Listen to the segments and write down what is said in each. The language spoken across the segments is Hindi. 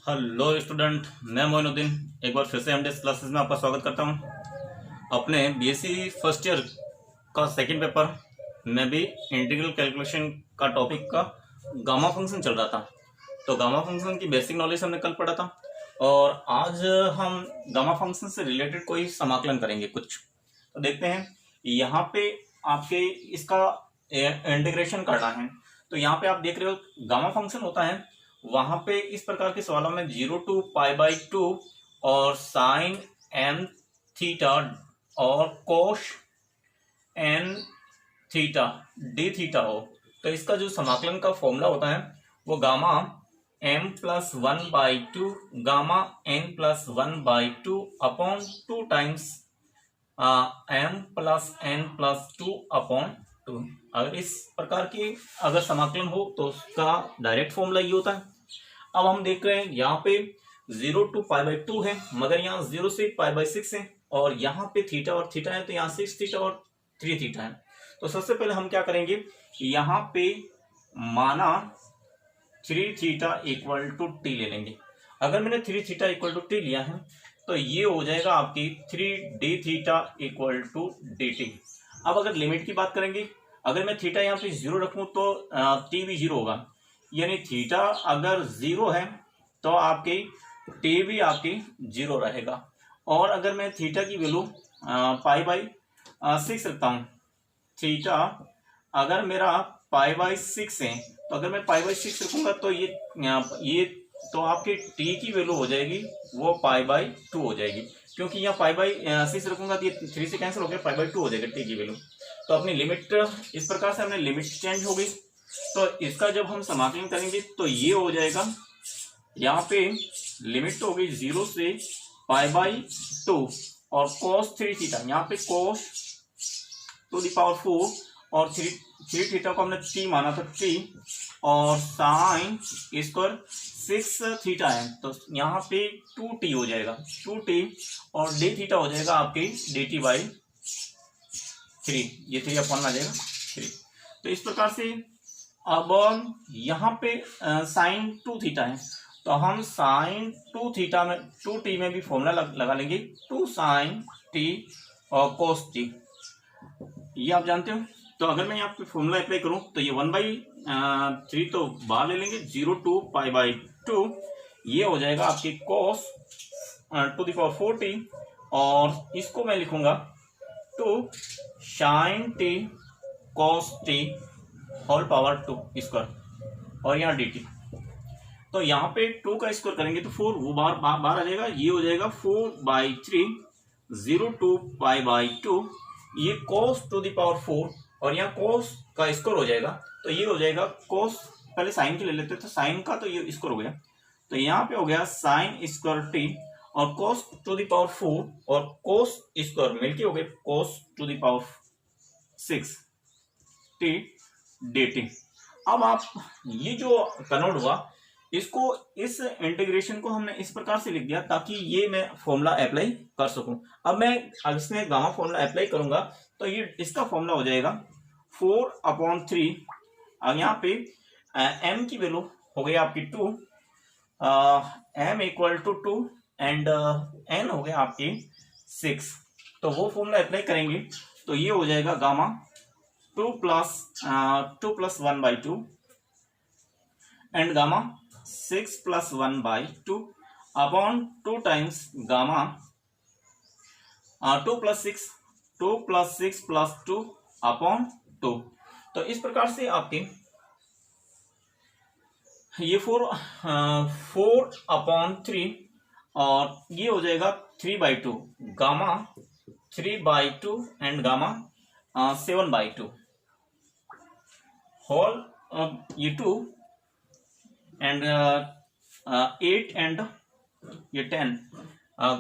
हेलो स्टूडेंट, मैं मोइनुद्दीन एक बार फिर से एमडीएस क्लासेस में आपका स्वागत करता हूं। अपने बीएससी फर्स्ट ईयर का सेकंड पेपर में भी इंटीग्रल कैलकुलेशन का टॉपिक का गामा फंक्शन चल रहा था। तो गामा फंक्शन की बेसिक नॉलेज हमने कल पढ़ा था और आज हम गामा फंक्शन से रिलेटेड कोई समाकलन करेंगे कुछ। तो देखते हैं, यहाँ पे आपके इसका इंटीग्रेशन करना है। तो यहाँ पे आप देख रहे हो गामा फंक्शन होता है, वहां पे इस प्रकार के सवालों में 0 to π/2 और साइन एन थीटा और कोश एन थीटा डी थीटा हो, तो इसका जो समाकलन का फॉर्मूला होता है वो gamma m+1/2 gamma n+1/2 upon 2 times m+n+2/2। अगर इस प्रकार की अगर समाकलन हो तो उसका डायरेक्ट फॉर्मूला ये होता है। अब हम देख रहे हैं यहाँ पे 0 to π/2 है, मगर यहाँ 0 से π/6 है और यहाँ पे थीटा और थीटा है, तो यहाँ 6 थीटा और 3 थीटा है। तो सबसे पहले हम क्या करेंगे, यहाँ पे माना 3 थीटा इक्वल टू टी ले लेंगे। अगर मैंने 3 थीटा इक्वल टू टी लिया है तो ये हो जाएगा आपकी 3d theta equal to D T. अब अगर लिमिट की बात करेंगे, अगर मैं थीटा यहाँ पे 0 रखूं तो टी भी 0 होगा, यानी थीटा अगर 0 है तो आपकी टी भी आपकी 0 रहेगा। और अगर मैं थीटा की वैल्यू π/6 रखता हूँ, थीटा अगर मेरा π/6 है तो अगर मैं π/6 रखूंगा तो ये तो आपकी टी की वैल्यू हो जाएगी वो π/2 हो जाएगी, क्योंकि यहाँ π/6 रखूंगा तो ये 3 से कैंसिल हो गया, π/2 हो जाएगा टी की वैल्यू। तो अपनी लिमिट इस प्रकार से हमने लिमिट चेंज हो गई। तो इसका जब हम समाकलन करेंगे तो ये हो जाएगा, यहाँ पे लिमिट तो हो गई 0 से π/2 और cos 3 थीटा, यहाँ पे cos टू द पावर 4 और 3 थीटा को हमने t माना था t, और साइन स्क्वायर 6 थीटा है तो यहाँ पे 2t हो जाएगा 2t, और d थीटा हो जाएगा आपकी dt/3, ये 3 अपॉन आ जाएगा 3। तो इस प्रकार से अब यहाँ पे साइन 2 थीटा है तो हम साइन 2 थीटा में 2t में भी फॉर्मूला लगा लेंगे, 2 साइन t और कोस t, ये आप जानते हो। तो अगर मैं यहाँ पे फॉर्मूला अप्लाई करूँ तो ये 1/3 तो बाहर ले लेंगे, 0 to π/2 ये हो जाएगा आपकी कोस टू द पावर 4t, और इसको मैं लिखूंगा 2 साइन t कोस t होल पावर 2 स्क्वायर, और यहाँ dt। तो यहाँ पे 2 का स्क्वायर करेंगे तो 4 वो बाहर आ जाएगा, ये हो जाएगा 4/3 0 to π/2, ये cos टू द पावर 4 और यहाँ cos का स्क्वायर हो जाएगा, तो ये हो जाएगा cos, पहले साइन के ले लेते तो साइन का तो ये स्क्वायर हो गया, तो यहाँ पे हो गया साइन स्क्वायर t और cos टू द पावर 4 और cos स्क्वायर मिलके हो गए cos to the power 6 t dt। अब आप ये जो कन्वर्ट हुआ इसको, इस इंटीग्रेशन को हमने इस प्रकार से लिख दिया ताकि ये मैं फॉर्मूला अप्लाई कर सकूं। अब मैं इसमें गामा फॉर्मूला अप्लाई करूंगा तो ये इसका फॉर्मूला हो जाएगा 4/3। यहाँ पे m की वैल्यू हो गई आपकी 2, m equal to 2 and n हो गया आपकी 6। तो वो फॉर्मूला अप्लाई करेंगे तो ये हो जाएगा gamma 2 + 1/2 and gamma 6 + 1/2 upon 2 times gamma 2 + 6 + 2 upon 2। तो इस प्रकार से आपके ये 4/3 और ये हो जाएगा 3/2 गामा 3/2 एंड गामा 7/2 होल, ये 2 एंड 8 एंड ये 10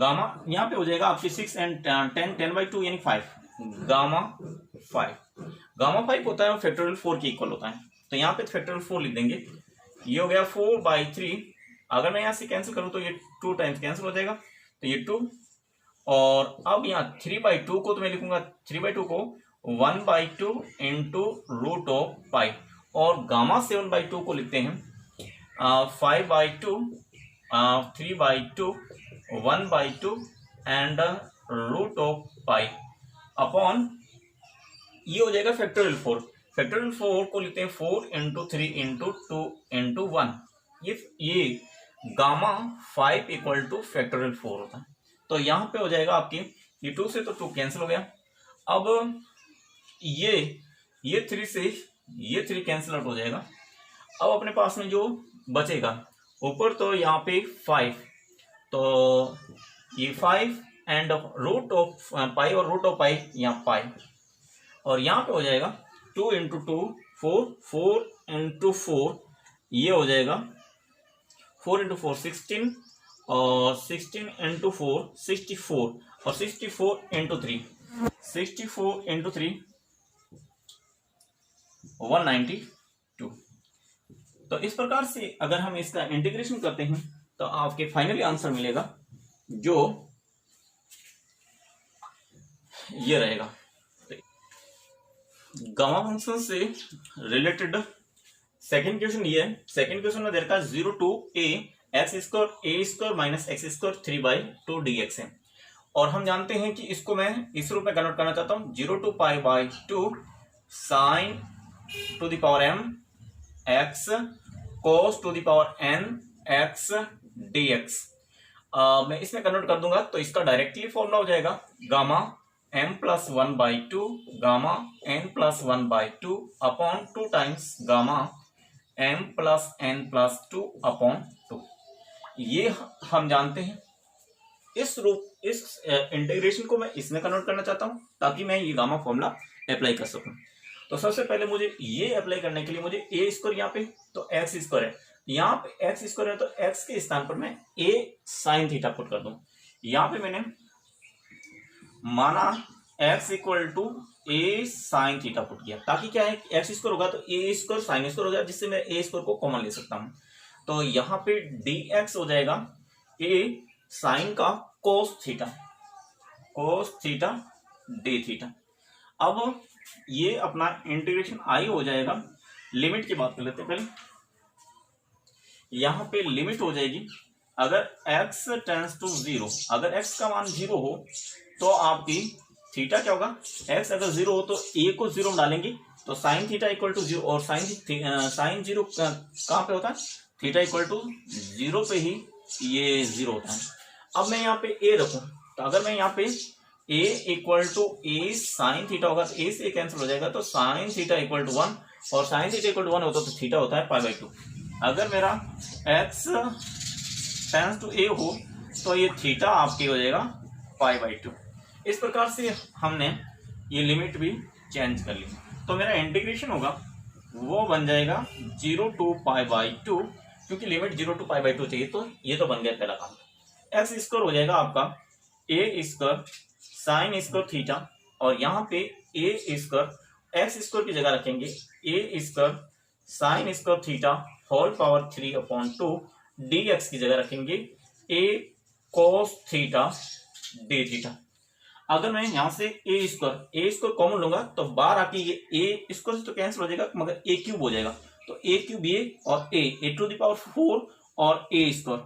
गामा, यहाँ पे हो जाएगा आपकी 6 एंड 10/2 यानी 5 गामा 5 होता है फैक्टोरियल 4 के इक्वल होता है, तो यहाँ पे फैक्टोरियल 4 लिख देंगे। ये हो गया 4/3, अगर मैं यहाँ से कैंसिल करूँ तो ये 2 टाइम्स कैंसिल हो जाएगा, तो ये 2, और अब यहाँ 3/2 को तो मैं लिखूंगा 3/2 को 1/2 इंटू √π, और गामा 7/2 को लिखते हैं 5/2 3/2, 1/2 and root of pi upon ये हो जाएगा फैक्टोरियल 4। फैक्टोरियल 4 को लिखते हैं 4 इंटू 3 इंटू 2 इंटू 1। ये गामा 5 इक्वल टू फैक्टोरियल 4 होता है। तो यहाँ पे हो जाएगा आपकी ये 2 से तो 2 कैंसिल हो गया। अब ये 3 से ये 3 कैंसिल आउट हो जाएगा। अब अपने पास में जो बचेगा ऊपर तो यहाँ पे 5, तो ये 5 एंड रूट ऑफ पाई और रूट ऑफ पाई यहाँ पाई, और यहाँ पे हो जाएगा 2 इंटू 2 4, 4 इंटू 4 ये हो जाएगा 4 इंटू 4 16, और 16 इंटू 4 64, और 64 इंटू 3 64 इंटू 3 192। तो इस प्रकार से अगर हम इसका इंटीग्रेशन करते हैं तो आपके फाइनली आंसर मिलेगा जो ये रहेगा। गामा फंक्शन से रिलेटेड सेकंड क्वेश्चन ये है। सेकंड क्वेश्चन में देखा 0 to a x² minus x² 3/2 dx है, और हम जानते हैं कि इसको मैं इस रूप में कन्वर्ट करना चाहता हूं 0 to π/2 sin to the power m x cos to the power n x dx। मैं इसमें कन्वर्ट कर दूंगा तो इसका डायरेक्टली फॉर्मूला हो जाएगा gamma m+1/2 gamma n+1/2 upon 2 times gamma m+n+2 upon 2। ये हम जानते हैं। इस इंटीग्रेशन को मैं इसमें कन्वर्ट करना चाहता हूं ताकि मैं ये गामा फॉर्मूला अप्लाई कर सकूं। तो सबसे पहले मुझे ये अप्लाई करने के लिए मुझे ए स्क्वायर यहाँ पे तो एक्स स्क्वायर है, यहाँ पे एक्स स्क्वायर है तो एक्स के स्थान पर मैं ए साइन थीटा पुट कर दूं। यहाँ पे मैंने माना x equal to a sine theta put किया ताकि क्या है एक्स स्क्वायर होगा तो ए स्क्वायर साइन स्क्वायर हो जाएगा, जिससे मैं ए स्क्वायर को कॉमन ले सकता हूं। तो यहाँ पे dx हो जाएगा ए साइन का कोस थीटा डी थीटा। अब ये अपना इंटीग्रेशन आई हो जाएगा। लिमिट की बात कर लेते हैं पहले। यहाँ पे लिमिट हो जाएगी अगर x टेंड्स टू 0, अगर x का मान 0 हो तो आपकी थीटा क्या होगा, x अगर 0 हो तो a को 0 डालेंगे तो साइन थीटा इक्वल टू 0, और साइन 0 कहाँ पे होता है, थीटा इक्वल टू 0 पे ही ये 0 होता है। अब मैं यहाँ पे a रखूं तो अगर मैं यहाँ पे a equal to a sine theta होगा तो a से कैंसिल हो जाएगा, तो साइन थीटा इक्वल टू 1, और साइन थीटा इक्वल टू 1 होता है तो थीटा होता है π/2। अगर मेरा x टेंड्स टू a हो तो ये थीटा आपकी हो जाएगा π/2। इस प्रकार से हमने ये लिमिट भी चेंज कर ली, तो मेरा इंटीग्रेशन होगा वो बन जाएगा 0 to π/2, क्योंकि लिमिट 0 to π/2 चाहिए, तो ये तो बन गया पहला काम। एक्स स्क्वायर हो जाएगा आपका ए स्क्वायर साइन स्क्वायर थीटा, और यहाँ पे ए स्क्वायर एक्स स्क्वायर की जगह रखेंगे a square sine square theta whole power 3/2 dx की जगह रखेंगे a cos theta d theta. अगर मैं यहाँ से ए स्क्वायर कॉमन लूंगा तो बाहर आके ये ए स्क्वायर से तो कैंसिल हो जाएगा, मगर ए क्यूब हो जाएगा, तो ए क्यूब ए और ए टू द पावर 4 और a square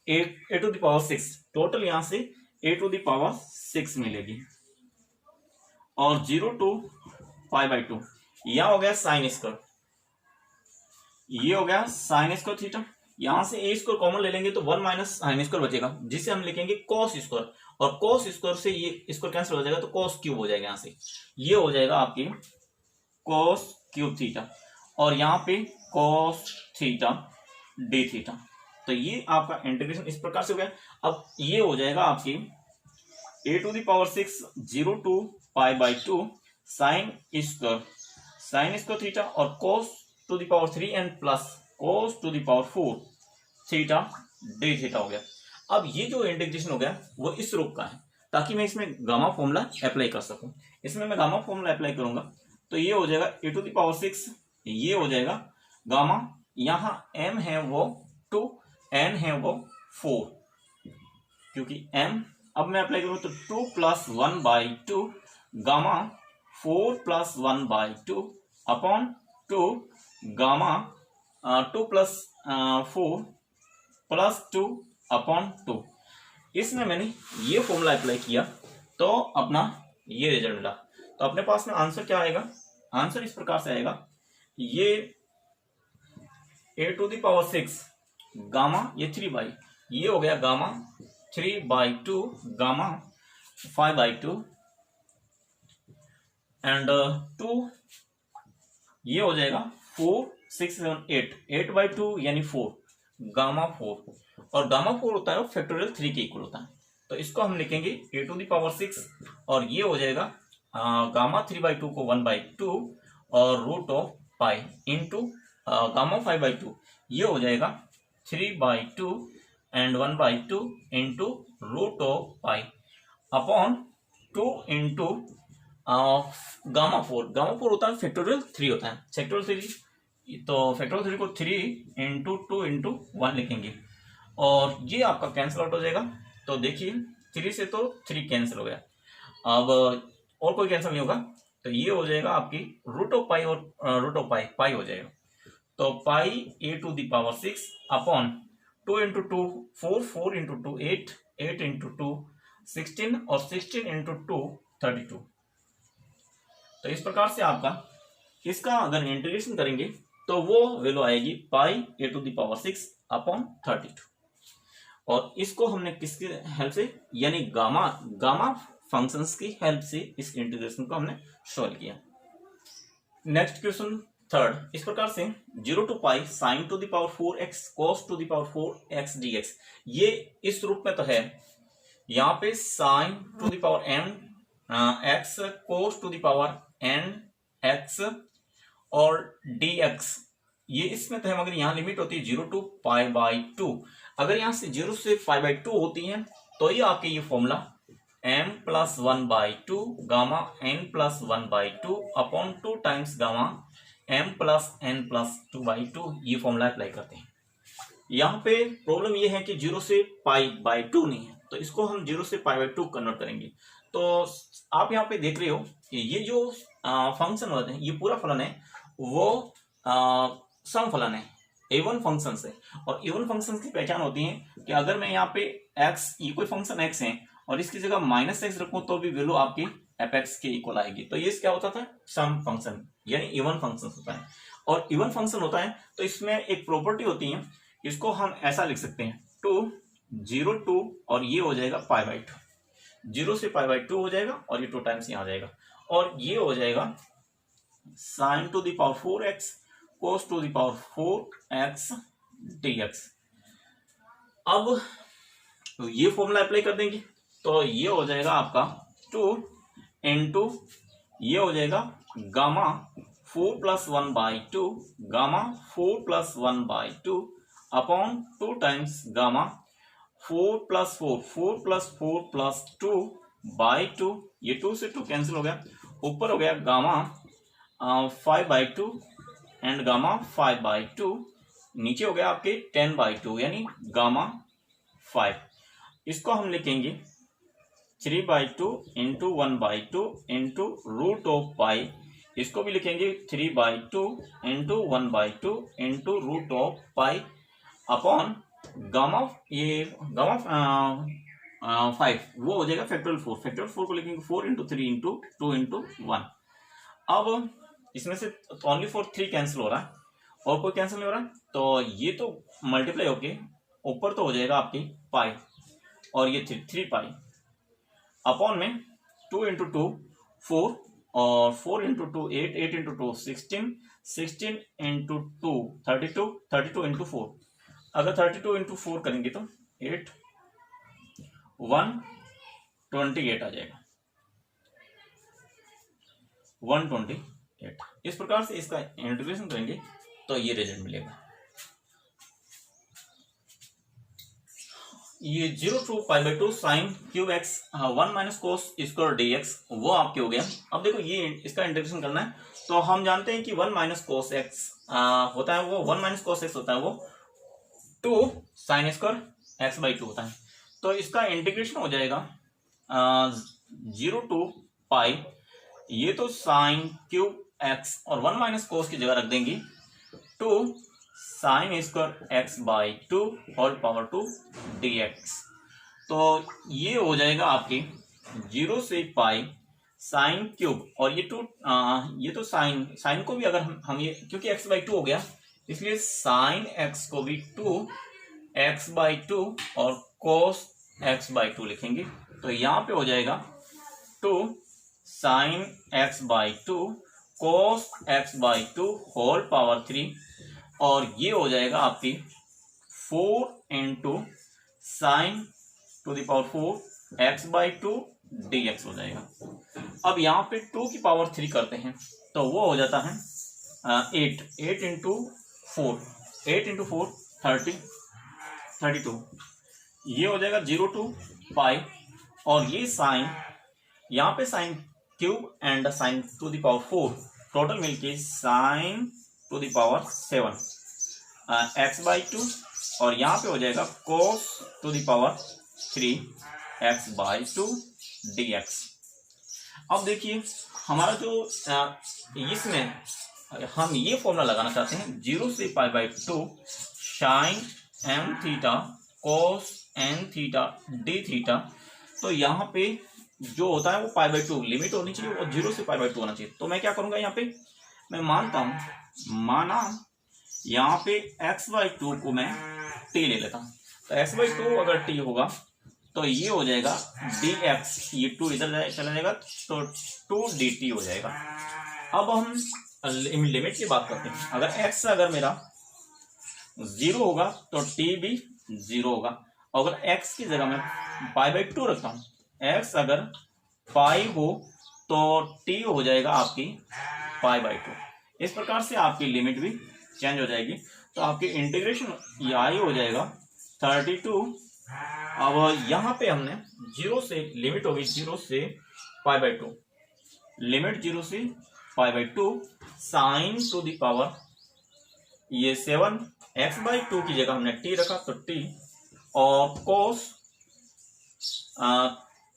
a to the power 6, total यहाँ से ए टू द पावर 6 मिलेगी। और 0 to π/2 यहाँ हो गया साइन स्क्वायर, ये हो गया साइन स्क्वायर थीटा। यहां से ए स्क्वायर कॉमन ले लेंगे तो 1 माइनस साइन स्क्वायर बचेगा, जिसे हम लिखेंगे कॉस स्क्वायर, और कॉस स्क्वायर से ये स्क्वायर कैंसिल हो जाएगा तो कॉस क्यूब हो जाएगा। यहां से ये हो जाएगा आपकी कॉस क्यूब थीटा, और यहाँ पे कॉस थीटा डी थीटा। तो ये आपका इंटीग्रेशन इस प्रकार से हो गया। अब ये हो जाएगा आपकी a to the power 6 0 to π/2 sine square theta, और cos to the power 3 and plus cos to the power 4 theta d theta हो गया। अब ये जो इंटीग्रेशन हो गया वो इस रूप का है, ताकि मैं इसमें गामा फॉर्मूला अप्लाई कर सकूं। इसमें मैं गामा फॉर्मूला अप्लाई करूंगा तो ये हो जाएगा ए टू द पावर 6, ये हो जाएगा गामा, यहाँ m है वो 2, n है वो 4, क्योंकि m अब मैं अप्लाई करूँ तो 2 + 1/2 गामा 4 + 1/2 अपॉन 2 गामा 2 + 4 +2/2। इसमें मैंने ये फॉर्मूला अप्लाई किया तो अपना ये रिजल्ट मिला। तो अपने पास में आंसर क्या आएगा, आंसर इस प्रकार से आएगा, ये a⁻6 गामा, ये 3/, ये हो गया गामा 3/2 गामा 5/2 एंड 2, ये हो जाएगा 4 6 7 8 8/2 यानी 4 गामा 4, और गामा 4 होता है वो फैक्टोरियल 3 के इक्वल होता है। तो इसको हम लिखेंगे a⁻6 और ये हो जाएगा गामा 3/2 को 1/2 और √π इंटू गामा 5/2, ये हो जाएगा 3/2 and 1/2 into √π upon 2 into gamma 4 होता है फैक्टोरियल 3 होता है, फैक्टोरियल 3, तो फैक्टोरियल 3 को 3 इंटू 2 इंटू 1 लिखेंगे और ये आपका कैंसिल आउट हो जाएगा। तो देखिए 3 से तो 3 कैंसिल हो गया, अब और कोई कैंसिल नहीं होगा, तो ये हो जाएगा आपकी √π और √π हो जाएगा। तो πa⁻6 upon 2 into 2 4, 4 into 2 8, 8 into 2 16 और 16 इंटू 2 32। तो इस प्रकार से आपका इसका अगर इंटीग्रेशन करेंगे तो वो वैल्यू आएगी πa⁻6 अपॉन 32। और इसको हमने किसके हेल्प से, यानी गामा फंक्शंस की हेल्प से इस इंटीग्रेशन को हमने सॉल्व किया। नेक्स्ट क्वेश्चन थर्ड, इस प्रकार से 0 to π sin⁴x cos⁴x dx, ये इस रूप में तो है, यहाँ पे sin⁴n x cos⁴n x और dx, ये इसमें तो है, मगर यहाँ लिमिट होती है 0 to π/2। अगर यहाँ से 0 से π/2 होती है तो ये आपके ये formula m+1/2 gamma n+1/2 upon 2 times gamma m+n+2/2, ये फॉर्मूला अप्लाई करते हैं। यहाँ पे प्रॉब्लम ये है कि 0 से π/2 नहीं है, तो इसको हम 0 से π/2 कन्वर्ट करेंगे। तो आप यहाँ पे देख रहे हो कि ये जो फंक्शन होते हैं, ये पूरा फलन है वो सम फलन है, इवन फंक्शन है। और इवन फंक्शन की पहचान होती है कि अगर मैं यहाँ पे x, ये कोई फंक्शन x है और इसकी जगह -x रखूं तो भी वैल्यू आपकी f(x) के इक्वल आएगी। तो ये क्या होता था, सम फंक्शन यानी इवन फंक्शन होता है। और इवन फंक्शन होता है तो इसमें एक प्रॉपर्टी होती है, इसको हम ऐसा लिख सकते हैं 2 0 2 और ये हो जाएगा π/2, 0 से π/2 हो जाएगा और ये 2 टाइम्स यहाँ आ जाएगा और ये हो जाएगा sin⁴x cos⁴x dx। अब तो ये फॉर्मूला अप्लाई कर देंगे तो ये हो जाएगा आपका 2 इंटू, ये हो जाएगा gamma 4+1/2 gamma 4+1/2 upon 2 times gamma 4+4 ये 2 से 2 कैंसिल हो गया, ऊपर हो गया गामा 5/2 एंड गामा 5/2, नीचे हो गया आपके 10/2 यानी गामा 5। इसको हम लिखेंगे 3/2 इंटू 1/2 इंटू √π, इसको भी लिखेंगे 3/2 इंटू 1/2 इंटू √π अपॉन गामा, ये गामा 5 वो हो जाएगा फैक्टोरियल 4, फैक्टोरियल 4 को लिखेंगे 4 इंटू 3 इंटू 2 इंटू 1। अब इसमें से ओनली फॉर 3 कैंसिल हो रहा है और कोई कैंसिल नहीं हो रहा है, तो ये तो मल्टीप्लाई होके ऊपर तो हो जाएगा आपकी पाई और ये 3π अपॉन में 2 इंटू 2 4 और 4 इंटू 2 8, 8 इंटू 2 16, 16 इंटू 2 32, 32 इंटू 4, अगर 32 इंटू 4 करेंगे तो 8 128 आ जाएगा, 128। इस प्रकार से इसका इंटीग्रेशन करेंगे तो ये रिजल्ट मिलेगा। ये 0 to π/2 sin⁴x 1 - cos² dx वो आपके हो गया। अब देखो ये इसका इंटीग्रेशन करना है तो हम जानते हैं कि 1 - cos x होता है, वो 1 - cos x होता है वो 2 sin² x/2 होता है। तो इसका इंटीग्रेशन हो जाएगा 0 to π, ये तो sin⁴x और 1 - cos की जगह रख देंगे 2 sine square x by 2 whole power 2 dx। तो ये हो जाएगा आपके 0 से पाई साइन क्यूब, और ये तो साइन को भी अगर हम ये, क्योंकि x बाई 2 हो गया इसलिए साइन x को भी 2x बाई 2 और कोस x बाई 2 लिखेंगे। तो यहाँ पे हो जाएगा 2 sine x by 2 cos x by 2 whole power 3, और ये हो जाएगा आपकी 4 into sine to the power 4 x by 2 dx हो जाएगा। अब यहाँ पे 2 की पावर 3 करते हैं तो वो हो जाता है 8 इंटू 4, 8 इंटू 4 32, ये हो जाएगा 0 टू पाई, और ये साइन यहाँ पे sine cube and sine to the power 4 total मिलके sine to the power 7 x by 2, और यहाँ पे हो जाएगा cos to the power 3 x by 2 dx। अब देखिए हमारा जो इसमें हम ये फॉर्मूला लगाना चाहते हैं 0 से pi by 2 sine m theta cos n theta d theta. तो यहाँ पे जो होता है वो पाई बाई 2 लिमिट होनी चाहिए और 0 से पाई बाई 2 होना चाहिए। तो मैं क्या करूंगा, यहाँ पे मैं माना यहाँ पे x बाई 2 को मैं t ले लेता हूँ। तो x बाई 2 अगर t होगा तो ये हो जाएगा dx, ये 2 इधर चला जाएगा तो 2 dt हो जाएगा। अब हम लिमिट की बात करते हैं। अगर x अगर मेरा 0 होगा तो t भी 0 होगा। अगर x की जगह मैं पाई बाई 2 रखता हूँ, x अगर पाई हो तो t हो जाएगा आपकी पाई बाई 2। इस प्रकार से आपकी लिमिट भी चेंज हो जाएगी। तो आपकी इंटीग्रेशन आई हो जाएगा 32। अब यहाँ पे हमने 0 से लिमिट होगी 0 से पाई बाई 2, लिमिट 0 से pi by 2 sine to the power ये 7 x बाई 2 की जगह हमने t रखा तो t, और कोस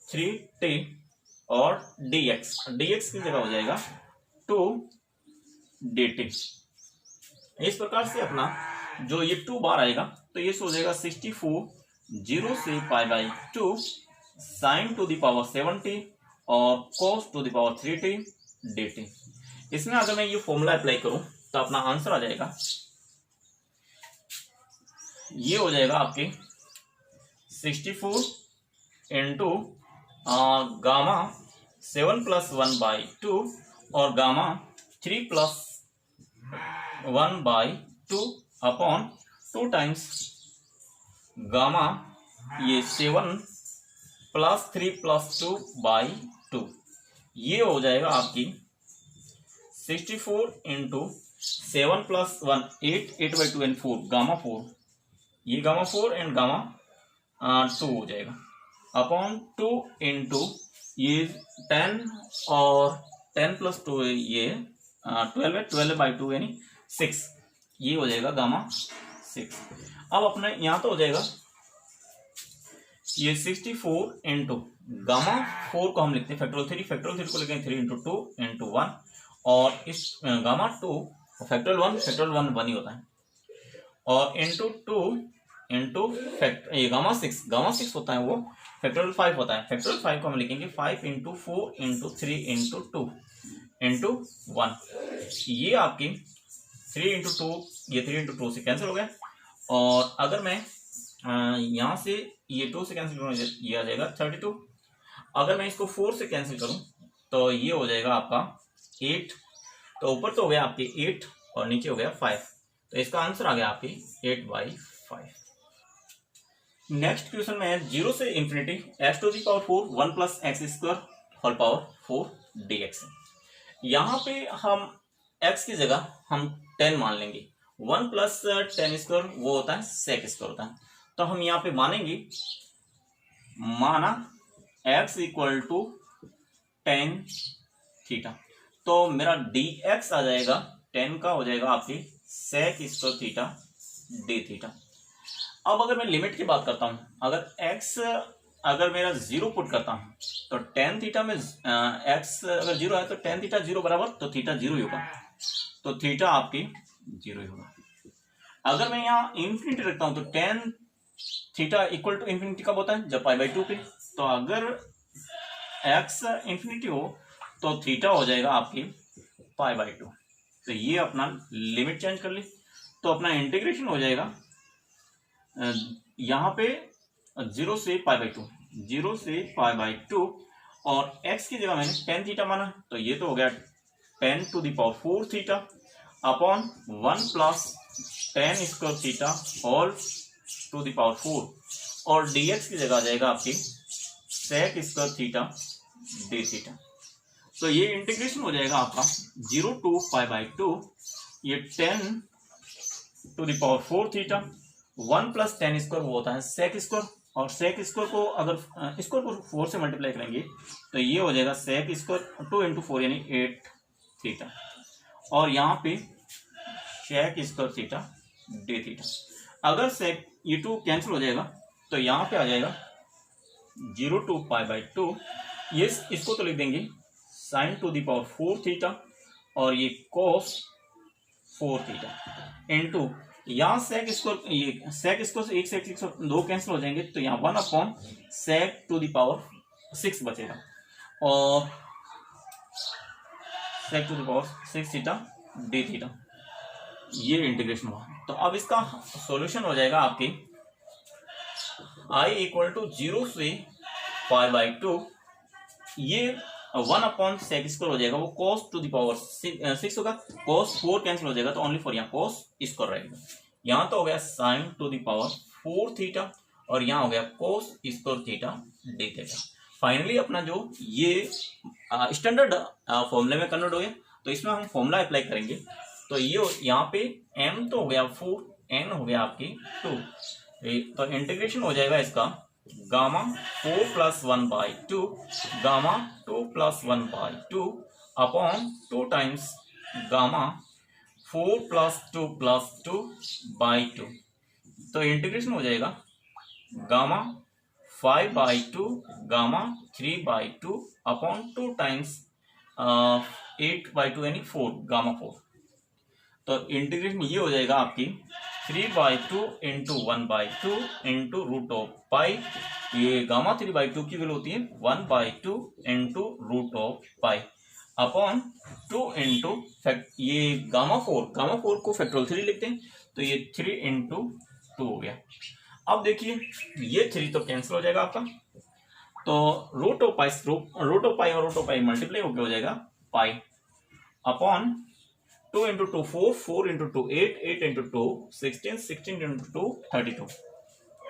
3t और dx की जगह हो जाएगा 2 dt। इस प्रकार से अपना जो ये 2 बार आएगा तो ये हो जाएगा 64 0 से pi by 2 sine to the power 7t और cos to the power 3t dt। इसमें अगर मैं ये फॉर्मूला अप्लाई करूं तो अपना आंसर आ जाएगा, ये हो जाएगा आपके 64 इंटू गामा 7 प्लस 1 बाई 2 और gamma 3 plus 1 by 2 upon 2 times gamma ये 7 प्लस 3 प्लस 2 बाई 2। ये हो जाएगा आपकी 64 into 7 plus 1 8 by 2 and 4 gamma 4, ये गामा 4 एंड गामा 2 हो जाएगा अपॉन 2 इंटू ये 10 और 10 प्लस 2 ये 12 है, 12 बाई 2 यानी 6, ये हो जाएगा गामा 6। अब अपने यहाँ तो हो जाएगा ये 64 इंटू गामा 4 को हम लिखते हैं फैक्टोरियल 3 को लिखेंगे 3 इंटू 2 इंटू 1, और इस गामा 2 फैक्टोरियल 1 ही होता है, और इंटू 2 इंटू ये गामा 6 होता है वो फैक्टोरियल 5 होता है। फैक्टोरियल 5 को हम लिखेंगे 5 इंटू 4 इंटू 3 इंटू 2 इंटू 1। ये आपकी 3 इंटू 2 ये 3 इंटू 2 से कैंसिल हो गया, और अगर मैं यहाँ से ये 2 से कैंसिल करूँ ये आ जाएगा 32। अगर मैं इसको 4 से कैंसिल करूँ तो ये हो जाएगा आपका 8। तो ऊपर तो हो गया आपके 8 और नीचे हो गया 5, तो इसका आंसर आ गया आपकी 8 बाई 5। नेक्स्ट क्वेश्चन में है 0 से infinity x to the power 4 1 plus x square whole power 4 dx। यहाँ पे हम x की जगह हम 10 मान लेंगे, 1 प्लस 10 स्क्वायर वो होता है सेक स्क्वायर होता है। तो हम यहाँ पे मानेंगे, माना x इक्वल टू 10 थीटा, तो मेरा dx आ जाएगा 10 का हो जाएगा आपकी sec square theta d theta. अब अगर मैं लिमिट की बात करता हूं, अगर x अगर मेरा 0 पुट करता हूं तो tan थीटा में x अगर 0 है तो tan थीटा 0 बराबर तो थीटा 0 ही होगा, तो थीटा आपकी 0 ही होगा। अगर मैं यहाँ इंफिनिटी रखता हूं तो tan theta equal to infinity कब होता है, जब पाई बाई टू पे। तो अगर एक्स इंफिनिटी हो तो थीटा हो जाएगा आपकी पाई बाई टू। तो ये अपना लिमिट चेंज कर ली, तो अपना इंटीग्रेशन हो जाएगा यहाँ पे 0 से पाई बाई टू, 0 से पाई बाई टू, और x की जगह मैंने टेन थीटा माना, तो ये तो हो गया 10 to the power 4 theta upon 1 plus 10 square theta whole to the power 4, और dx की जगह आ जाएगा आपकी sec square theta d theta. तो ये इंटीग्रेशन हो जाएगा आपका 0 टू पाई बाई टू, ये 10 to the power 4 theta, 1 plus 10 square वो होता है sec स्क्वायर, और sec स्क्वायर को अगर स्क्वायर को 4 से मल्टीप्लाई करेंगे तो ये हो जाएगा sec स्क्वायर 2 इंटू 4 यानी 8 थीटा, और यहाँ पे sec square theta d theta. अगर sec ये 2 कैंसिल हो जाएगा तो यहाँ पे आ जाएगा 0 टू पाई बाई टू, ये इसको तो लिख देंगे sign to the power 4 theta, और ये cos 4 थीटा इंटू यहाँ सेक स्क्वायर, ये सेक स्क्वायर से एक सेक स्क्वायर दो कैंसिल हो जाएंगे, तो यहाँ 1 upon sec to the power 6 बचेगा, और sec to the power 6 theta d theta, ये इंटीग्रेशन हुआ। तो अब इसका सॉल्यूशन हो जाएगा आपके i इक्वल टू 0 से पाई बाई टू, ये 1 अपॉन सेक स्क्वायर हो जाएगा, वो cos टू द पावर 6 होगा, cos 4 कैंसिल हो जाएगा तो ओनली फॉर यहाँ cos स्क्वायर रहेगा। यहाँ तो हो गया sign to the power 4 theta, और यहाँ हो गया cos square theta d theta. Finally अपना जो ये स्टैंडर्ड फॉर्मूले में कन्वर्ट हो गया, तो इसमें हम फॉर्मूला अप्लाई करेंगे। तो ये यहाँ पे m तो हो गया 4, n हो गया आपकी 2, तो इंटीग्रेशन हो जाएगा इसका gamma 4 plus 1 by 2, gamma 2 plus 1 by 2 upon 2 times gamma 4 plus 2 by 2। तो इंटीग्रेशन हो जाएगा gamma 5 by 2 gamma 3 by 2 upon 2 times 8 by 2 यानी 4 गामा 4। तो इंटीग्रेशन ये हो जाएगा आपकी 3 by 2 into 1 by 2 into root of pi, ये गामा 3 बाई 2 की वैल्यू होती है 1 by 2 into root of pi upon 2 into ये गामा 4 को फैक्टोरियल 3 लिखते हैं, तो ये 3 इंटू 2 हो गया। अब देखिए ये 3 तो कैंसिल हो जाएगा आपका, तो रूट ऑफ पाई और रूट ऑफ पाई मल्टीप्लाई होकर हो जाएगा पाई upon 2 into 2 4 into 2 8 into 2 16 into 2 32।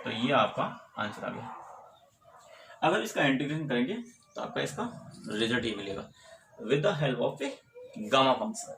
तो ये आपका आंसर आ गया। अगर इसका इंटीग्रेशन करेंगे तो आपका इसका रिजल्ट ये मिलेगा with the help of A gamma function.